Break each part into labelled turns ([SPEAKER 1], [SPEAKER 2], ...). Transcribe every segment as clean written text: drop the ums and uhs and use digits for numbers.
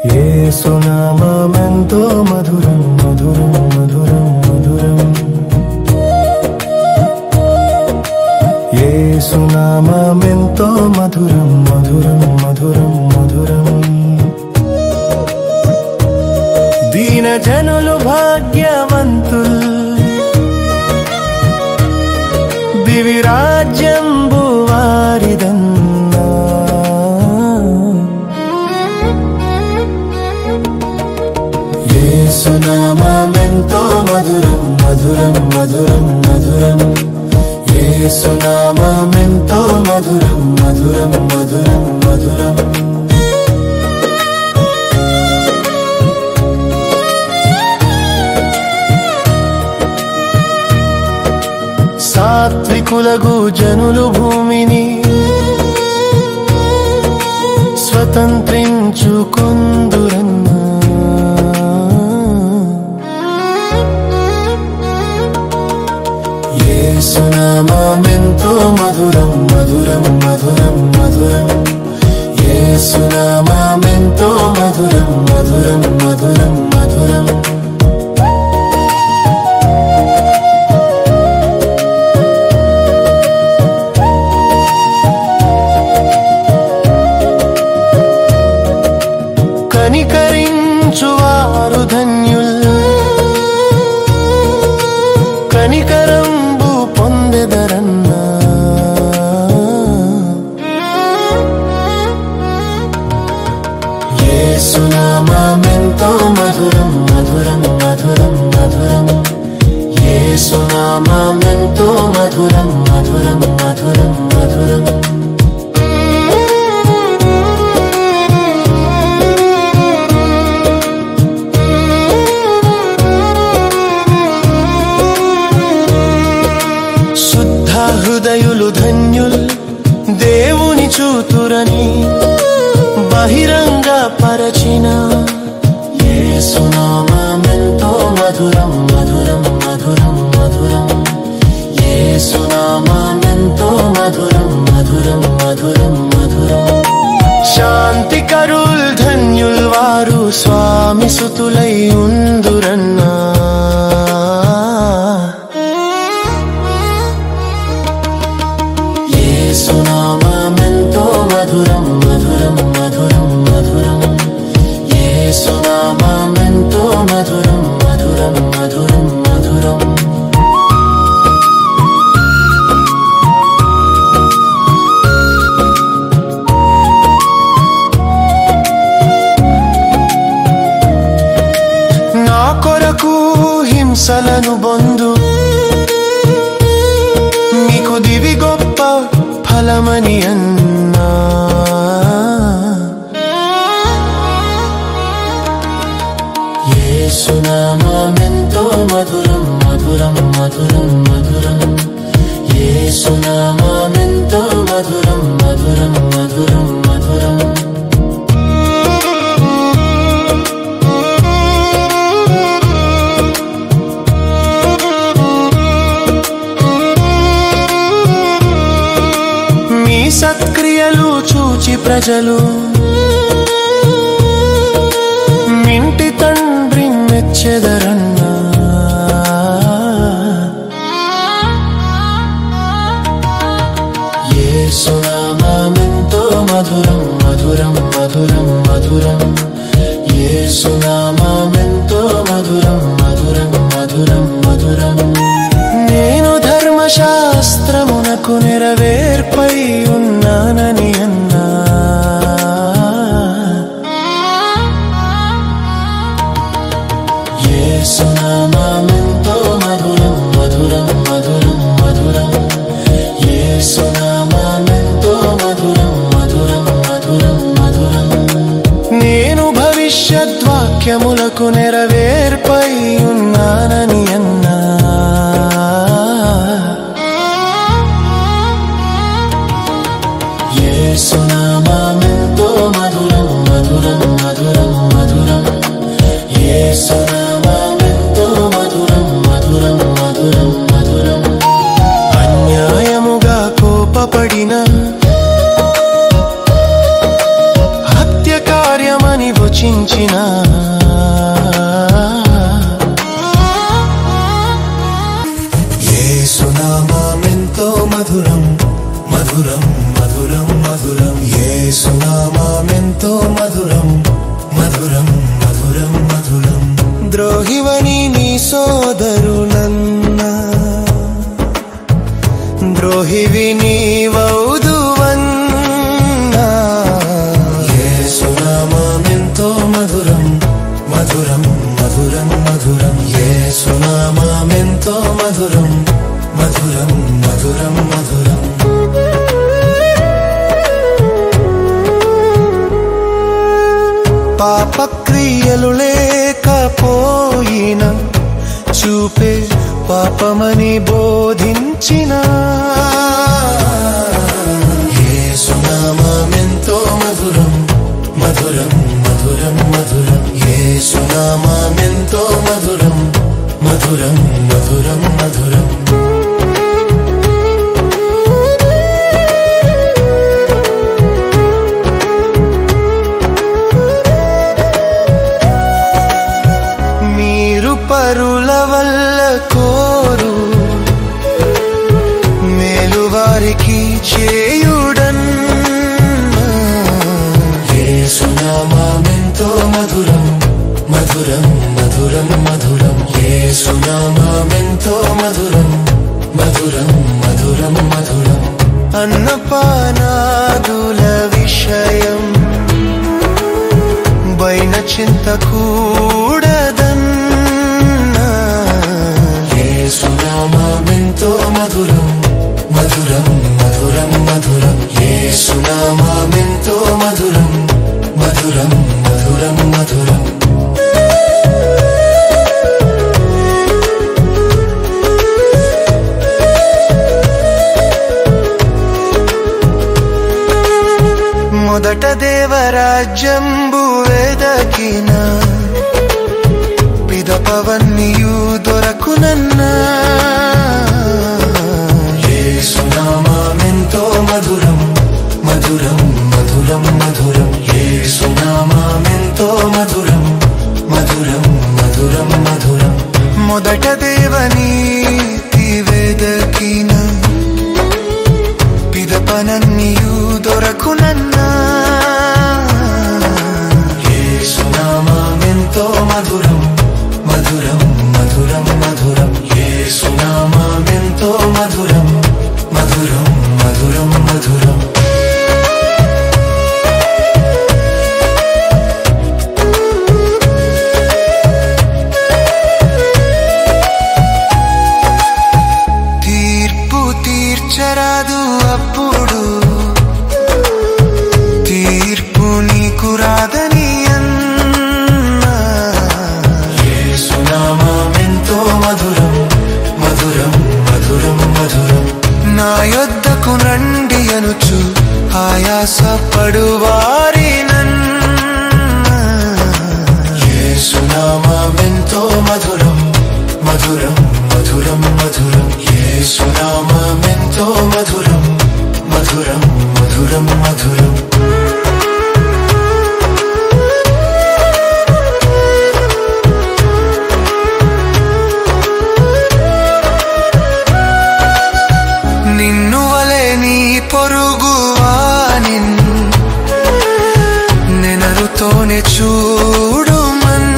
[SPEAKER 1] యేసు నామమెంతో మధురం మధురం మధురం మధురం యేసు నామమెంతో మధురం మధురం మధురం మధురం దీన జనులు భాగ్యవంతుల్ దివి రాజ్యంబు వారిదన్నా యేసు నామమెంతో మధురం మధురం మధురం మధురం యేసు నామమెంతో మధురం మధురం మధురం మధురం సాత్వికులగు జనులు భూమిని స్వతంత్రించుకొందురన్నా యేసు నామమెంతో మధురం మధురం మధురం మధురం యేసు నామమెంతో మధురం మధురం మధురం మధురం కనికరించువారు ధన్యుల్ కనికరంబు పొందెదరన్నా యేసు నామమెంతో మధురం మధురం మధురం మధురం యేసు నామమెంతో మధురం మధురం మధురం మధురం హృదయులు ధన్యుల్ దేవుని చూతురని బహిరంగ పరచిన యేసు నామమెంతో మధురం మధురం మధురం మధురం యేసు నామమెంతో మధురం మధురం మధురం మధురం శాంతికరుల్ ధన్యుల్ వారు స్వామి సుతులై ఉందురన్నా యేసు నామమెంతో మధురం మధురం మధురం మధురం యేసు నామమెంతో మధురం మధురం మధురం మధురం నా కొరకు హింసలను బొందు మీకు దివి గొప్ప ఫలమని అన్నా యేసు నామమెంతో మధురం మధురం మధురం మధురం యేసు నామమెంతో మధురం మధురం మధురం మధురం సత్క్రియలు చూచి ప్రజలు మింటి తండ్రి మెచ్చెదరన్నా యేసు నామమెంతో మధురం మధురం మధురం మధురం యేసు నామమెంతో మధురం మధురం మధురం మధురం నేను ధర్మశాస్త్రమునకు నెరవేర్పై ఉన్నానని అన్నా యేసు నామమెంతో మధురం మధురం మధురం మధురం యేసు నామమెంతో మధురం మధురం మధురం మధురం నేను భవిష్యద్వాక్యములకు నెరవేర్పై ఉన్నానని అన్నా యేసు నామమెంతో మధురం మధురం మధురం మధురం యేసు నామమెంతో
[SPEAKER 2] విలువని నీ సోదరులన్నా ద్రోహివి నీవౌదువన్నా
[SPEAKER 1] యేసునామమెంతో మధురం మధురం మధురం మధురం యేసునామమెంతో మధురం మధురం మధురం మధురం
[SPEAKER 2] పాపక్రియలు లేకపోయినా చూపే పాపమని బోధించిన
[SPEAKER 1] యేసునామమెంతో మధురం మధురం మధురం మధురం యేసునామమెంతో మధురం మధురం మధురం మధురం
[SPEAKER 2] పరుల వల్ల కోరు మేలు వారికి చేయుడన్
[SPEAKER 1] యేసునామమెంతో మధురం మధురం మధురం మధురం యేసునామమెంతో మధురం మధురం మధురం మధురం
[SPEAKER 2] అన్నపానాదుల విషయం బైన చింత కూడదన్
[SPEAKER 1] యేసునామమెంతో మధురం మధురం మధురం మధురం యేసునామమెంతో మధురం మధురం మధురం మధురం
[SPEAKER 2] మొదట దేవరాజ్యంబు వెదకిన పిదపవన్నీయు దొరకునన్నా
[SPEAKER 1] యేసునామమెంతో మధురం మధురం మధురం మధురం యేసునామమెంతో మధురం మధురం మధురం మధురం
[SPEAKER 2] మొదట దేవనీతి వెదకిన పిదపనన్నీయు దొరకునన్నా
[SPEAKER 1] యేసునామమెంతో మధురం మధురం మధురం మధురం యేసునామమెంతో మధురం మధురం మధురం మధురం
[SPEAKER 2] తీర్పు తీర్చరాదు అప్పుడు తీర్పు నీకు రాదని అన్నా
[SPEAKER 1] యేసునామమెంతో మధురం మధురం మధురం మధురం
[SPEAKER 2] నా యొద్దకు రండి అనుచు ఆయాస పడువారినన్నా
[SPEAKER 1] యేసునామమెంతో మధురం మధురం మధురం మధురం యేసునామమెంతో మధురం మధురం మధురం మధురం
[SPEAKER 2] నిన్ను వలె నీ పొరుగువానిన్ నెనరుతోనే చూడుమన్నా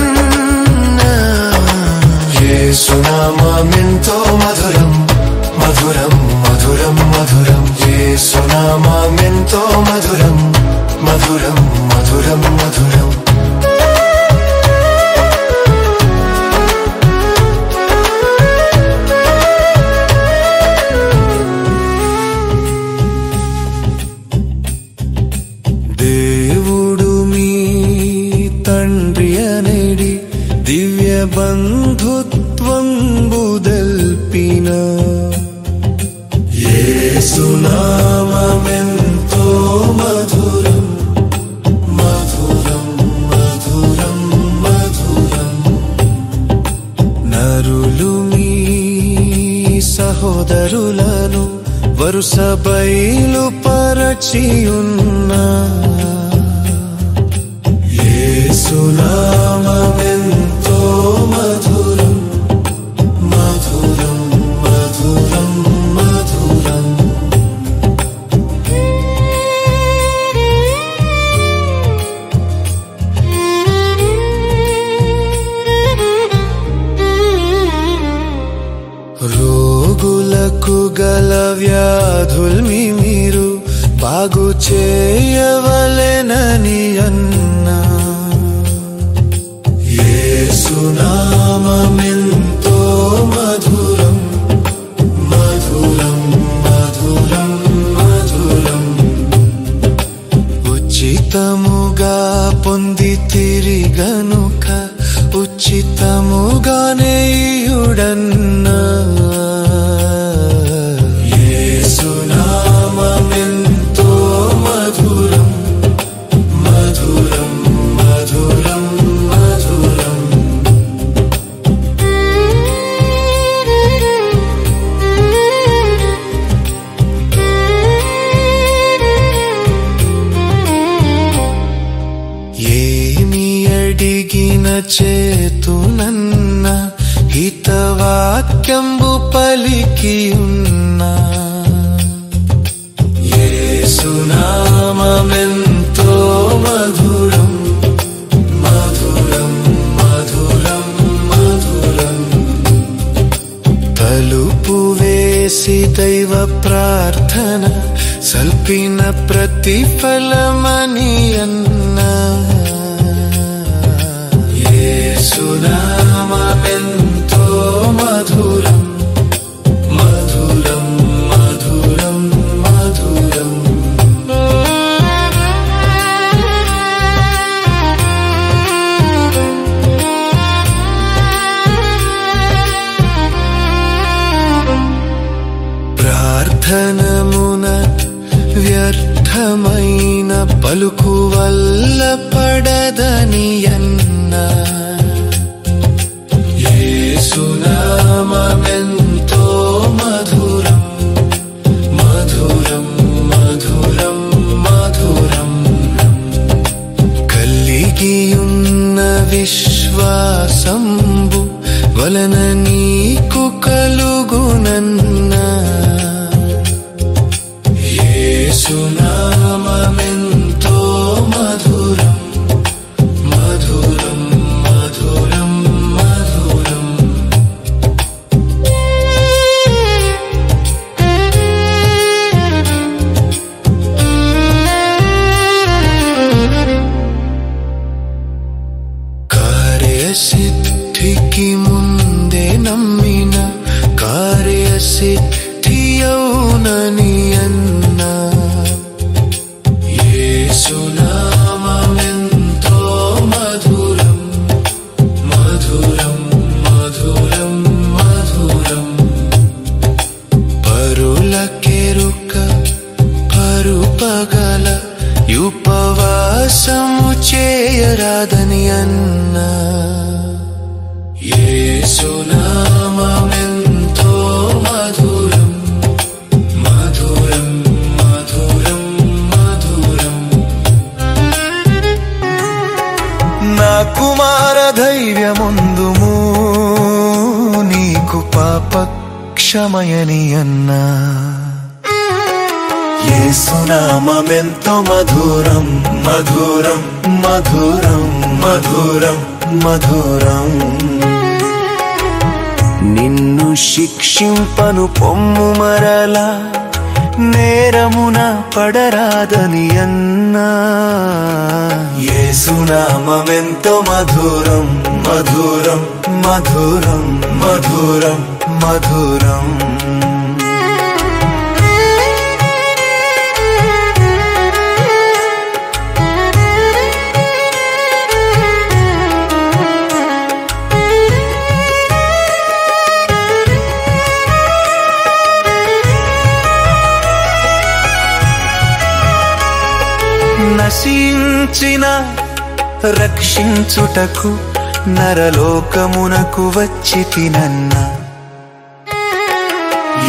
[SPEAKER 1] యేసునామమెంతో మధురం మధురం మధురం మధురం యేసునామమెంతో మధురం మధురం మధురం మధురం
[SPEAKER 2] దేవుడు మీ తండ్రి అనేడి దివ్య బంధుత్వంబు దల్పిన
[SPEAKER 1] యేసునామమెంతో మధురం మధురం మధురం మధురం
[SPEAKER 2] నరులు మీ సహోదరులను వరుస బయలుపరచియున్నా
[SPEAKER 1] యేసునామమెంతో మధురం మధురం మధురం మధురం
[SPEAKER 2] సోకుగల వ్యాధుల్ని మీరు బాగు చేయవలెనని అన్నా.
[SPEAKER 1] యేసు నామమెంతో మధురం మధురం మధురం మధురం.
[SPEAKER 2] ఉచితముగా పొంది తిరిగనుక ఉచితముగానే ఇయుడన్నా.
[SPEAKER 1] యేసు నామమెంతో మధురం మధురం మధురం మధురం.
[SPEAKER 2] ఏమి అడిగిన చేతునన్న హితవాక్యంబు పలికి ఉన్నా.
[SPEAKER 1] యేసు నామమెంతో మధురం మధురం మధురం మధురం.
[SPEAKER 2] తలుపు వేసి దైవ ప్రార్థన సల్పిన ప్రతిఫలమని అన్నా.
[SPEAKER 1] యేసు నామమెంతో మధురం మధురం మధురం మధురం.
[SPEAKER 2] ప్రార్థనమున వ్యర్థమైన పలుకు వల్ల పడదని అన్నా.
[SPEAKER 1] యేసు నామమెంతో మధురం మధురం మధురం మధురం.
[SPEAKER 2] కలిగియున్న విశ్వాసంబు వలన నీకు కలుగునన్నా.
[SPEAKER 1] యేసు నామమెంతో మధురం మధురం మధురం మధురం.
[SPEAKER 2] కార్యసిద్ధికి ముందే నమ్మిన కార్యసిద్ధి అవునని అన్నా.
[SPEAKER 1] యేసు నామమెంతో మధురం మధురం మధురం మధురం.
[SPEAKER 2] పరులకెరుక పరుపగల ఉపవాసము చేయరాదని అన్నా.
[SPEAKER 1] యేసు నామమెంతో మధురం మధురం మధురం మధురం.
[SPEAKER 2] నా కుమార ధైర్యముందుము నీకు పాప క్షమయని అన్నా.
[SPEAKER 1] యేసు నామమెంతో మధురం మధురం మధురం మధురం మధురం.
[SPEAKER 2] నిన్ను శిక్షింపను పొమ్ము మరలా నేరమున పడరాదని అన్నా.
[SPEAKER 1] యేసు నామమెంతో మధురం మధురం మధురం మధురం
[SPEAKER 2] మధురం. నశించిన రక్షించుటకు నరలోకమునకు వచ్చి తినన్న.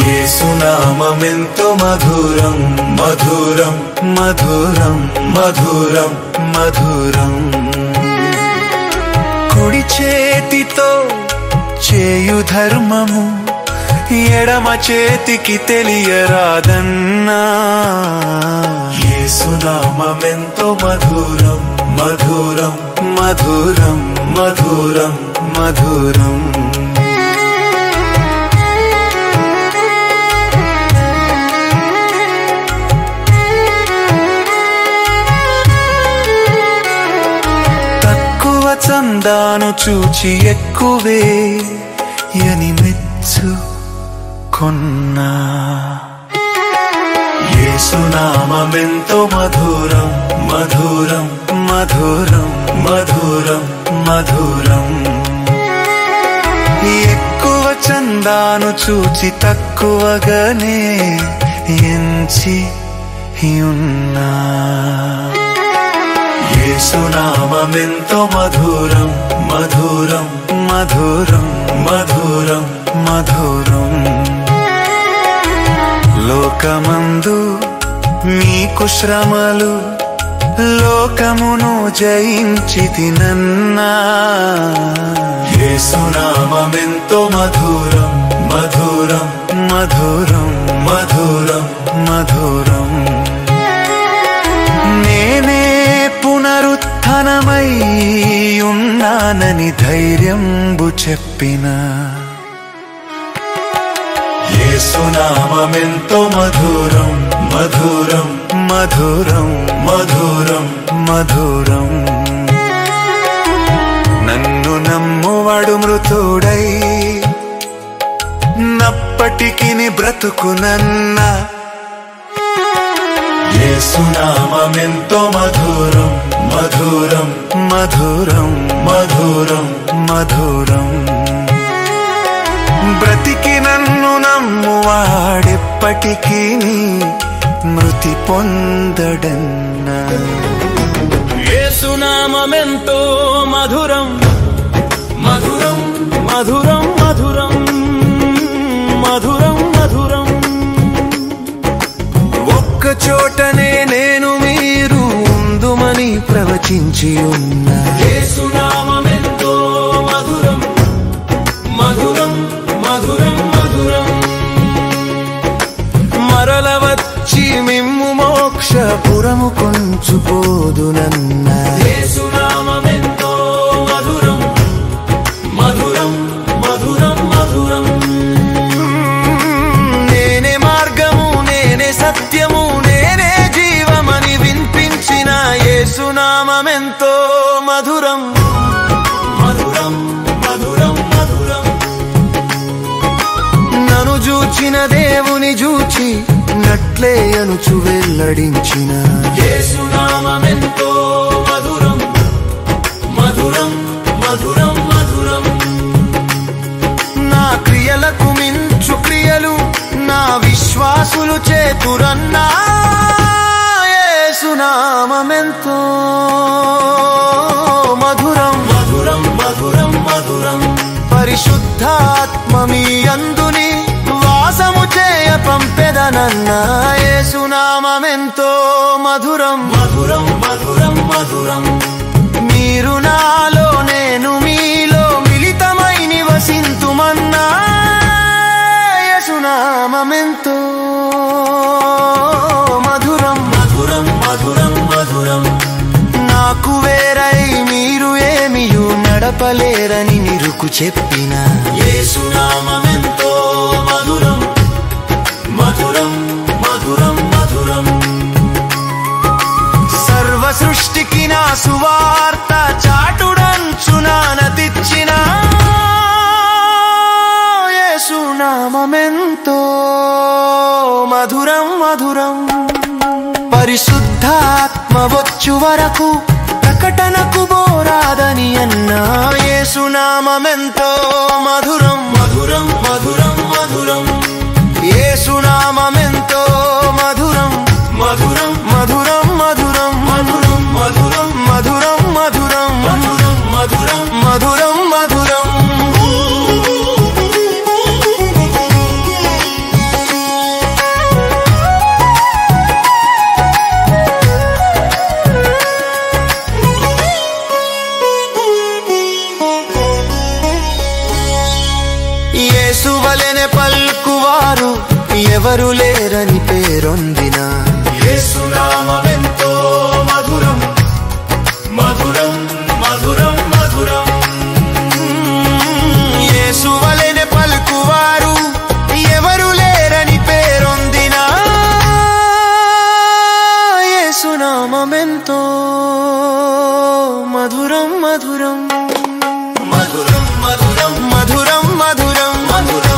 [SPEAKER 1] యేసు నామమెంతో మధురం మధురం
[SPEAKER 2] మధురం
[SPEAKER 1] మధురం
[SPEAKER 2] మధురం. కుడి చేతితో చేయు ధర్మము ఎడమ చేతికి తెలియరాదన్నా.
[SPEAKER 1] యేసు నామమెంతో మధురం మధురం
[SPEAKER 2] మధురం
[SPEAKER 1] మధురం
[SPEAKER 2] మధురం. చందాను చూచి ఎక్కువే అని మెచ్చుకొన్నా.
[SPEAKER 1] యేసునామమెంతో మధురం మధురం
[SPEAKER 2] మధురం
[SPEAKER 1] మధురం
[SPEAKER 2] మధురం. ఎక్కువ చందాను చూచి తక్కువగానే ఎంచి ఉన్నా.
[SPEAKER 1] యేసునామమెంతో మధురం మధురం
[SPEAKER 2] మధురం
[SPEAKER 1] మధురం
[SPEAKER 2] మధురం. లోకమందు మీకు శ్రమలు, లోకమును జయించితినన్నా.
[SPEAKER 1] యేసునామమెంతో మధురం మధురం
[SPEAKER 2] మధురం
[SPEAKER 1] మధురం
[SPEAKER 2] మధురం. నేనే పునరుత్థానమై ఉన్నానని ధైర్యంబు చెప్పిన.
[SPEAKER 1] యేసునామమెంతో మధురం మధురం
[SPEAKER 2] మధురం
[SPEAKER 1] మధురం
[SPEAKER 2] మధురం. నన్ను నమ్మువాడు మృతుడై నప్పటికి బ్రతుకునన్నా.
[SPEAKER 1] యేసునామమెంతో మధురం మధురం
[SPEAKER 2] మధురం
[SPEAKER 1] మధురం
[SPEAKER 2] మధురం. బ్రతికి నన్ను నమ్మువాడెప్పటికీ మృతి పొందడన్నా.
[SPEAKER 3] యేసునామమెంతో మధురం మధురం మధురం మధురం మధురం మధురం.
[SPEAKER 2] ఒక్క చోటనే నేను మీరు ఉందుమని ప్రవచించి ఉన్నా.
[SPEAKER 3] యేసునామమెంతో మధురం మధురం మధురం మధురం.
[SPEAKER 2] మరల వచ్చి మిమ్ము మోక్షపురము కొంచుపోదునన్నా.
[SPEAKER 3] యేసునామమెంతో మధురం మధురం మధురం మధురం.
[SPEAKER 2] నేనే మార్గము, నేనే సత్యము, నేనే జీవమని వినిపించిన యేసునామమెంతో మధురం
[SPEAKER 3] మధురం మధురం మధురం.
[SPEAKER 2] నన్ను చూచిన దేవుని చూచి నట్లే అనుచు వెల్లడించిన.
[SPEAKER 3] యేసునామమెంతో మధురం మధురం మధురం మధురం.
[SPEAKER 2] నా క్రియలకు మించు క్రియలు నా విశ్వాసులు చేతురన్నా. యేసునామమెంతో మధురం
[SPEAKER 3] మధురం మధురం మధురం.
[SPEAKER 2] పరిశుద్ధాత్మ మీ అందుని వాసము చేయ పంపెదనన్నా. యేసునామమెంతో మధురం
[SPEAKER 3] మధురం మధురం మధురం.
[SPEAKER 2] మీరు నాలో నేను మీలో మిళితమై నివసింతుమన్నా. యేసునామమెంతో మధురం
[SPEAKER 3] మధురం మధురం మధురం.
[SPEAKER 2] నాకు వేరై మీరు ఏమియు నడపలేరని నిరుకు చెప్పిన.
[SPEAKER 3] యేసునామమెంతో మధురం మధురం మధురం మధురం.
[SPEAKER 2] సర్వ సృష్టికి నా సువార్త చాటుడంచునానతిచ్చిన. యేసునామమెంతో మధురం మధురం. పరిశుద్ధాత్మ వచ్చు వరకు ప్రకటనకు బోరాదని అన్నా. యేసునామమెంతో మధురం
[SPEAKER 3] మధురం మధురం మధురం.
[SPEAKER 2] యేసునామమెంతో మధురం
[SPEAKER 3] మధురం
[SPEAKER 2] మధురం మధురం
[SPEAKER 3] మధురం మధురం
[SPEAKER 2] మధురం మధురం
[SPEAKER 3] మధురం మధురం.
[SPEAKER 2] మధురం మధురం. యేసువలెనే పల్కువారు ఎవరు లేరని పేరొందిన.
[SPEAKER 3] యేసునామమెంతో మధురం మధురం మధురం మధురం.
[SPEAKER 2] యేసువలెనే పల్కువారు ఎవరు లేరని పేరొందిన. యేసునామమెంతో మధురం మధురం. మధురం
[SPEAKER 3] మధురం